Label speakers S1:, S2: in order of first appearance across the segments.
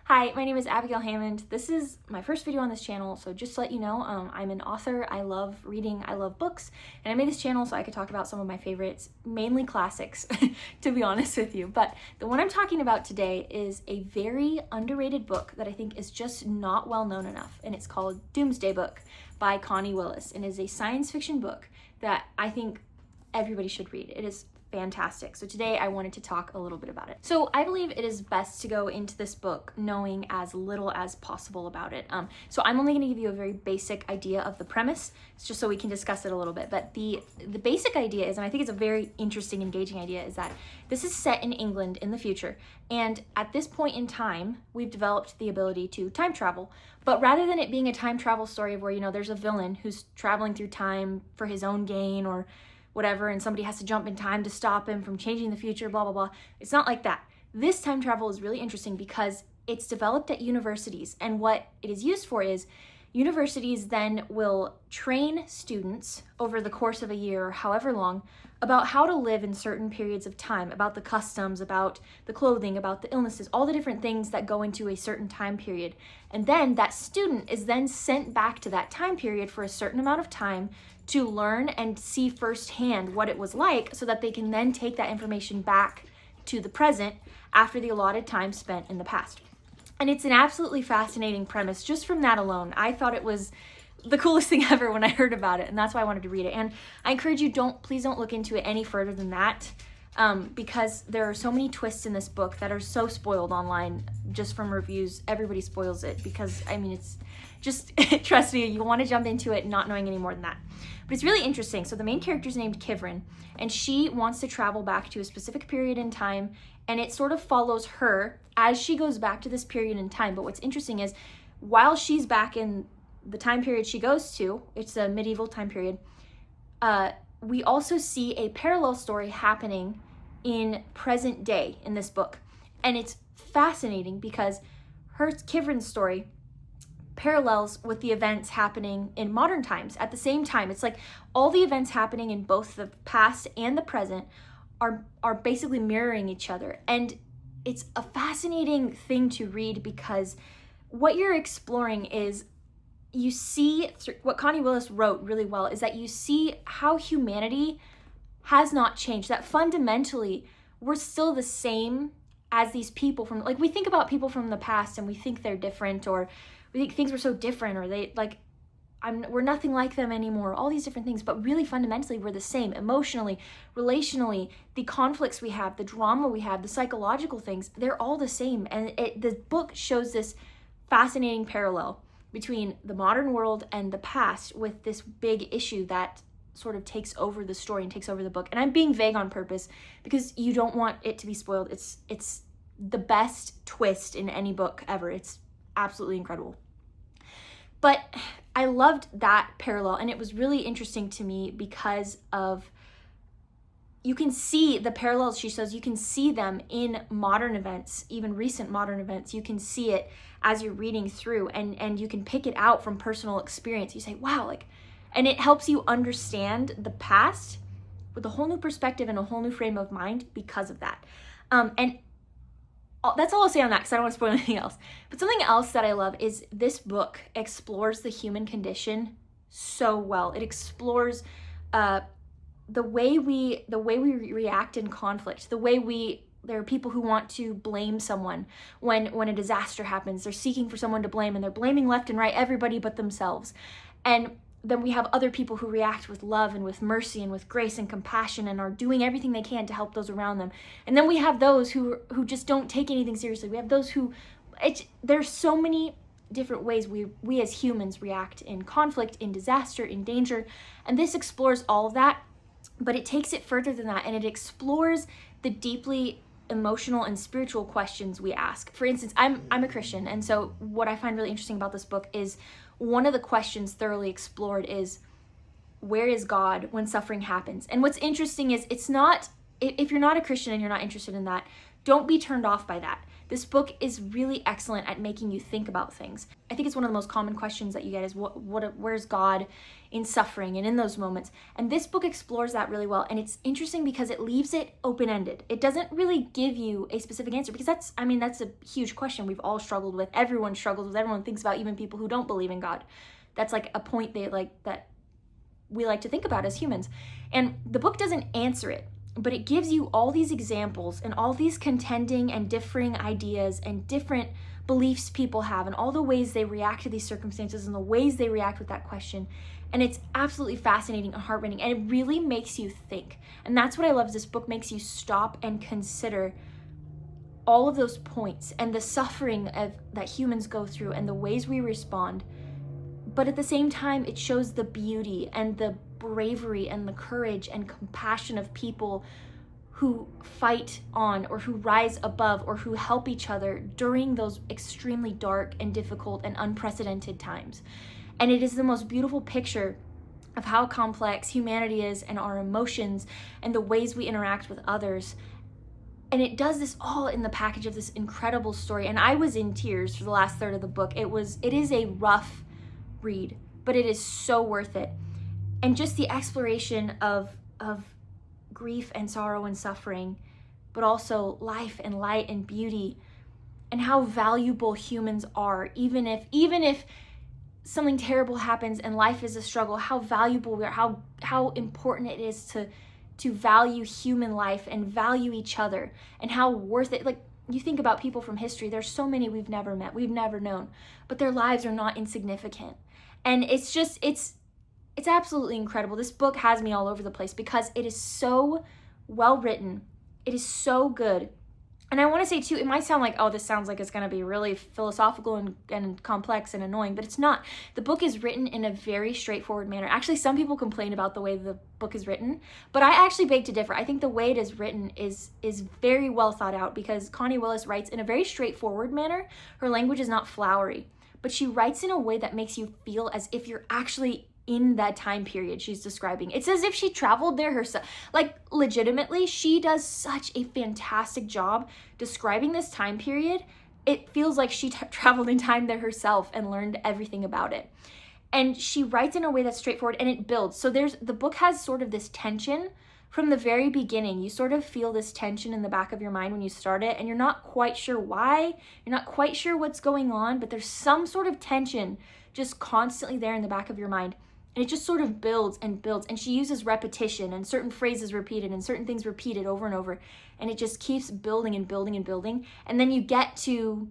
S1: Hi, my name is Abigail Hammond. This is my first video on this channel, so just to let you know, I'm an author. I love reading, I love books, and I made this channel so I could talk about some of my favorites, mainly classics, to be honest with you. But the one I'm talking about today is a very underrated book that I think is just not well known enough, and it's called Doomsday Book by Connie Willis, and is a science fiction book that I think everybody should read. It is fantastic. So today I wanted to talk a little bit about it. So I believe it is best to go into this book knowing as little as possible about it. So I'm only going to give you a very basic idea of the premise, just so we can discuss it a little bit. But the basic idea is, and I think it's a very interesting, engaging idea, is that this is set in England in the future. And at this point in time, we've developed the ability to time travel. But rather than it being a time travel story where, there's a villain who's traveling through time for his own gain or whatever, and somebody has to jump in time to stop him from changing the future, blah, blah, blah. It's not like that. This time travel is really interesting because it's developed at universities, and what it is used for is universities then will train students over the course of a year or however long about how to live in certain periods of time, about the customs, about the clothing, about the illnesses, all the different things that go into a certain time period. And then that student is then sent back to that time period for a certain amount of time to learn and see firsthand what it was like, so that they can then take that information back to the present after the allotted time spent in the past. And it's an absolutely fascinating premise. Just from that alone, I thought it was the coolest thing ever when I heard about it, and that's why I wanted to read it. And I encourage you, please don't look into it any further than that, because there are so many twists in this book that are so spoiled online just from reviews. Everybody spoils it because, it's just, trust me, you want to jump into it not knowing any more than that. But it's really interesting. So the main character is named Kivrin, and she wants to travel back to a specific period in time, and it sort of follows her as she goes back to this period in time. But what's interesting is, while she's back in the time period she goes to, it's a medieval time period, we also see a parallel story happening in present day in this book. And it's fascinating because Kivrin's story parallels with the events happening in modern times at the same time. It's like all the events happening in both the past and the present are basically mirroring each other. And it's a fascinating thing to read because what you're exploring is, you see, what Connie Willis wrote really well is that you see how humanity has not changed, that fundamentally we're still the same as these people from, we think about people from the past and we think they're different, or we think things were so different, or we're nothing like them anymore, all these different things. But really fundamentally we're the same, emotionally, relationally, the conflicts we have, the drama we have, the psychological things, they're all the same. And the book shows this fascinating parallel between the modern world and the past, with this big issue that sort of takes over the story and takes over the book. And I'm being vague on purpose because you don't want it to be spoiled. It's the best twist in any book ever. It's absolutely incredible. But I loved that parallel, and it was really interesting to me because of, you can see the parallels she says, you can see them in modern events, even recent modern events. You can see it as you're reading through, and you can pick it out from personal experience. You say, wow, and it helps you understand the past with a whole new perspective and a whole new frame of mind because of that. And that's all I'll say on that because I don't want to spoil anything else. But something else that I love is this book explores the human condition so well. It explores the way we react in conflict, there are people who want to blame someone when a disaster happens. They're seeking for someone to blame, and they're blaming left and right everybody but themselves. And then we have other people who react with love and with mercy and with grace and compassion and are doing everything they can to help those around them. And then we have those who just don't take anything seriously. We have those who, there's so many different ways we as humans react in conflict, in disaster, in danger. And this explores all of that, but it takes it further than that, and it explores the deeply emotional and spiritual questions we ask. For instance, I'm a Christian, and so what I find really interesting about this book is one of the questions thoroughly explored is, where is God when suffering happens? And what's interesting is, it's not, if you're not a Christian and you're not interested in that, don't be turned off by that, This book is really excellent at making you think about things. I think it's one of the most common questions that you get is where's God in suffering and in those moments? And this book explores that really well. And it's interesting because it leaves it open-ended. It doesn't really give you a specific answer, because that's a huge question we've all struggled with. Everyone struggles with, everyone thinks about, even people who don't believe in God. That's like a point that we like to think about as humans. And the book doesn't answer it, but it gives you all these examples and all these contending and differing ideas and different beliefs people have and all the ways they react to these circumstances and the ways they react with that question. And it's absolutely fascinating and heartrending, and it really makes you think. And that's what I love, is this book makes you stop and consider all of those points and the suffering that humans go through and the ways we respond. But at the same time, it shows the beauty and the bravery and the courage and compassion of people who fight on, or who rise above, or who help each other during those extremely dark and difficult and unprecedented times. And it is the most beautiful picture of how complex humanity is, and our emotions, and the ways we interact with others. And it does this all in the package of this incredible story. And I was in tears for the last third of the book. It is a rough read, but it is so worth it. And just the exploration of grief and sorrow and suffering, but also life and light and beauty, and how valuable humans are, even if something terrible happens and life is a struggle, how valuable we are, how important it is to value human life and value each other, and how worth it. Like, you think about people from history, there's so many we've never met, we've never known, but their lives are not insignificant. And it's absolutely incredible. This book has me all over the place because it is so well written. It is so good. And I want to say too, it might sound like, oh, this sounds like it's going to be really philosophical and complex and annoying, but it's not. The book is written in a very straightforward manner. Actually, some people complain about the way the book is written, but I actually beg to differ. I think the way it is written is very well thought out, because Connie Willis writes in a very straightforward manner. Her language is not flowery, but she writes in a way that makes you feel as if you're actually in that time period she's describing. It's as if she traveled there herself. Like, legitimately, she does such a fantastic job describing this time period. It feels like she traveled in time there herself and learned everything about it. And she writes in a way that's straightforward, and it builds. So the book has sort of this tension from the very beginning. You sort of feel this tension in the back of your mind when you start it, and you're not quite sure why, you're not quite sure what's going on, but there's some sort of tension just constantly there in the back of your mind. And it just sort of builds and builds. And she uses repetition and certain phrases repeated and certain things repeated over and over. And it just keeps building and building and building. And then you get to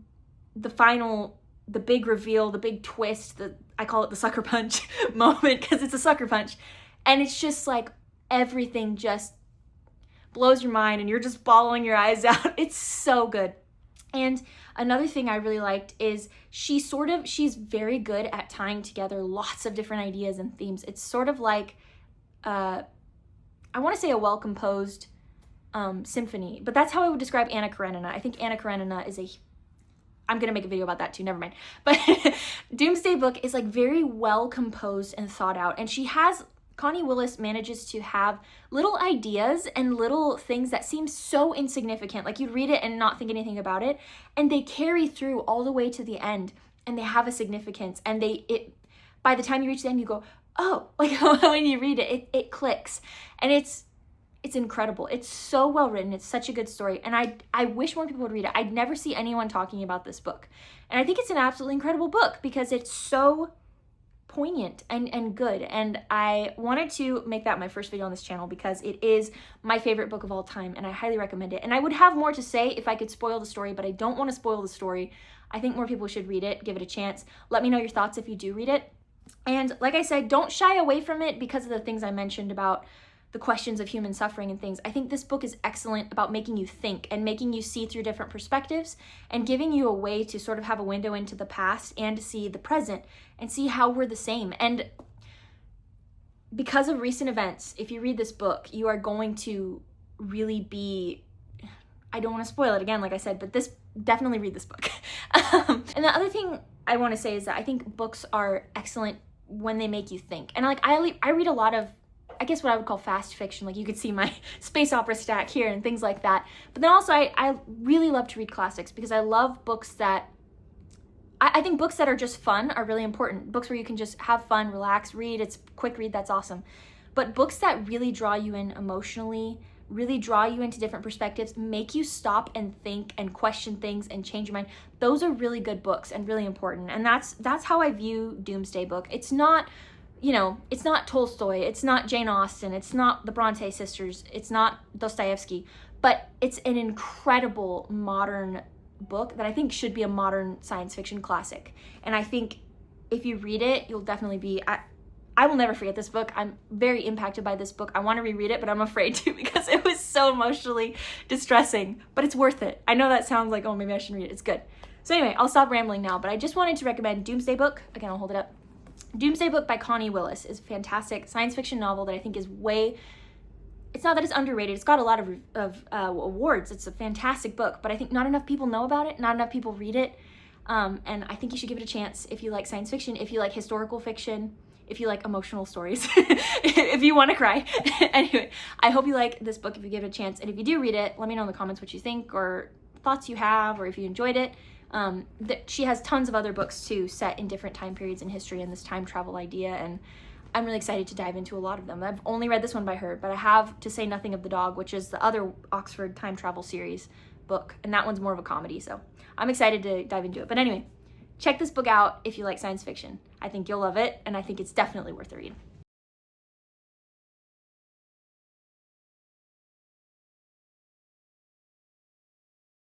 S1: the final, the big reveal, the big twist, I call it the sucker punch moment, because it's a sucker punch. And it's just like everything just blows your mind and you're just bawling your eyes out. It's so good. And another thing I really liked is she's very good at tying together lots of different ideas and themes. It's sort of like, I want to say a well-composed symphony, but that's how I would describe Anna Karenina. I think Anna Karenina is I'm going to make a video about that too, never mind. But Doomsday Book is like very well composed and thought out. And Connie Willis manages to have little ideas and little things that seem so insignificant. Like, you'd read it and not think anything about it, and they carry through all the way to the end, and they have a significance. And by the time you reach the end, you go, oh, like when you read it, it clicks. And it's incredible. It's so well written. It's such a good story. And I wish more people would read it. I'd never see anyone talking about this book. And I think it's an absolutely incredible book because it's so poignant and good. And I wanted to make that my first video on this channel because it is my favorite book of all time, and I highly recommend it. And I would have more to say if I could spoil the story, but I don't want to spoil the story. I think more people should read it, give it a chance. Let me know your thoughts if you do read it. And like I said, don't shy away from it because of the things I mentioned about the questions of human suffering and things. I think this book is excellent about making you think and making you see through different perspectives and giving you a way to sort of have a window into the past and to see the present and see how we're the same. And because of recent events, if you read this book, you are going to really be, I don't want to spoil it again, like I said, but definitely read this book. And the other thing I want to say is that I think books are excellent when they make you think. And like I read a lot of I guess what I would call fast fiction. Like you could see my space opera stack here and things like that. But then also I really love to read classics because I love books that, I think books that are just fun are really important. Books where you can just have fun, relax, read. It's quick read, that's awesome. But books that really draw you in emotionally, really draw you into different perspectives, make you stop and think and question things and change your mind. Those are really good books and really important. And that's how I view Doomsday Book. It's not, you know, it's not Tolstoy, it's not Jane Austen, it's not the Bronte sisters, it's not Dostoevsky, but it's an incredible modern book that I think should be a modern science fiction classic. And I think if you read it, you'll definitely be, I will never forget this book. I'm very impacted by this book. I want to reread it, but I'm afraid to because it was so emotionally distressing, but it's worth it. I know that sounds like, oh, maybe I shouldn't read it. It's good. So anyway, I'll stop rambling now, but I just wanted to recommend Doomsday Book. Again, I'll hold it up. Doomsday Book by Connie Willis is a fantastic science fiction novel that I think is it's not that it's underrated. It's got a lot of awards. It's a fantastic book, but I think not enough people know about it. Not enough people read it. And I think you should give it a chance if you like science fiction, if you like historical fiction, if you like emotional stories, if you want to cry. Anyway, I hope you like this book if you give it a chance. And if you do read it, let me know in the comments what you think or thoughts you have, or if you enjoyed it. She has tons of other books too, set in different time periods in history and this time travel idea. And I'm really excited to dive into a lot of them. I've only read this one by her, but I have To Say Nothing of the Dog, which is the other Oxford time travel series book. And that one's more of a comedy. So I'm excited to dive into it. But anyway, check this book out if you like science fiction. I think you'll love it, and I think it's definitely worth a read.